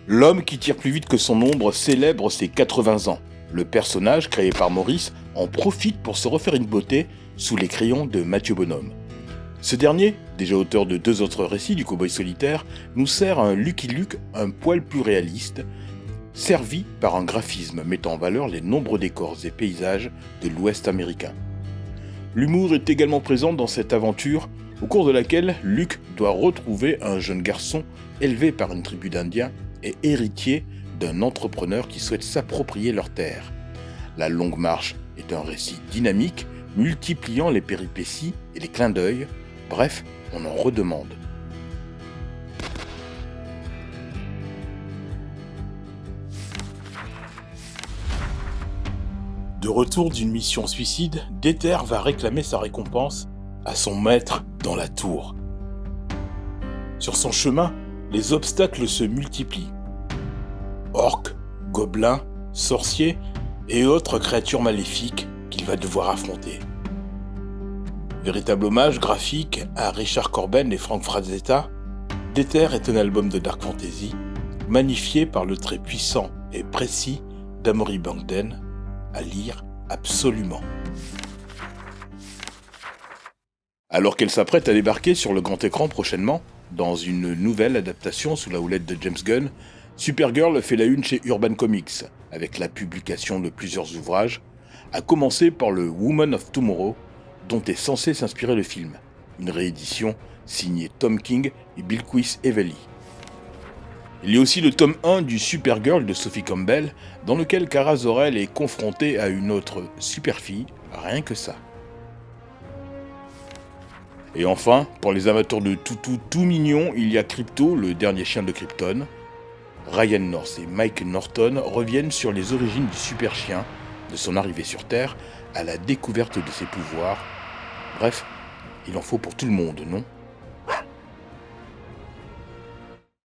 L'homme qui tire plus vite que son ombre célèbre ses 80 ans. Le personnage, créé par Maurice, en profite pour se refaire une beauté sous les crayons de Mathieu Bonhomme. Ce dernier, déjà auteur de 2 autres récits du Cowboy solitaire, nous sert un Lucky Luke un poil plus réaliste, servi par un graphisme mettant en valeur les nombreux décors et paysages de l'Ouest américain. L'humour est également présent dans cette aventure, au cours de laquelle Luke doit retrouver un jeune garçon élevé par une tribu d'Indiens et héritier d'un entrepreneur qui souhaite s'approprier leurs terres. La Longue Marche est un récit dynamique, multipliant les péripéties et les clins d'œil. Bref, on en redemande. De retour d'une mission suicide, Déter va réclamer sa récompense à son maître dans la tour. Sur son chemin, les obstacles se multiplient. Orques, gobelins, sorciers et autres créatures maléfiques qu'il va devoir affronter. Véritable hommage graphique à Richard Corben et Frank Frazetta, Déter est un album de dark fantasy magnifié par le trait puissant et précis d'Amory Bangden, à lire absolument. Alors qu'elle s'apprête à débarquer sur le grand écran prochainement, dans une nouvelle adaptation sous la houlette de James Gunn, Supergirl fait la une chez Urban Comics, avec la publication de plusieurs ouvrages, à commencer par le Woman of Tomorrow, dont est censé s'inspirer le film, une réédition signée Tom King et Bilquis Evely. Il y a aussi le tome 1 du Supergirl de Sophie Campbell, dans lequel Kara Zor-El est confrontée à une autre super-fille, rien que ça. Et enfin, pour les amateurs de toutous tout mignons, il y a Crypto, le dernier chien de Krypton. Ryan North et Mike Norton reviennent sur les origines du super chien, de son arrivée sur Terre à la découverte de ses pouvoirs. Bref, il en faut pour tout le monde, non ?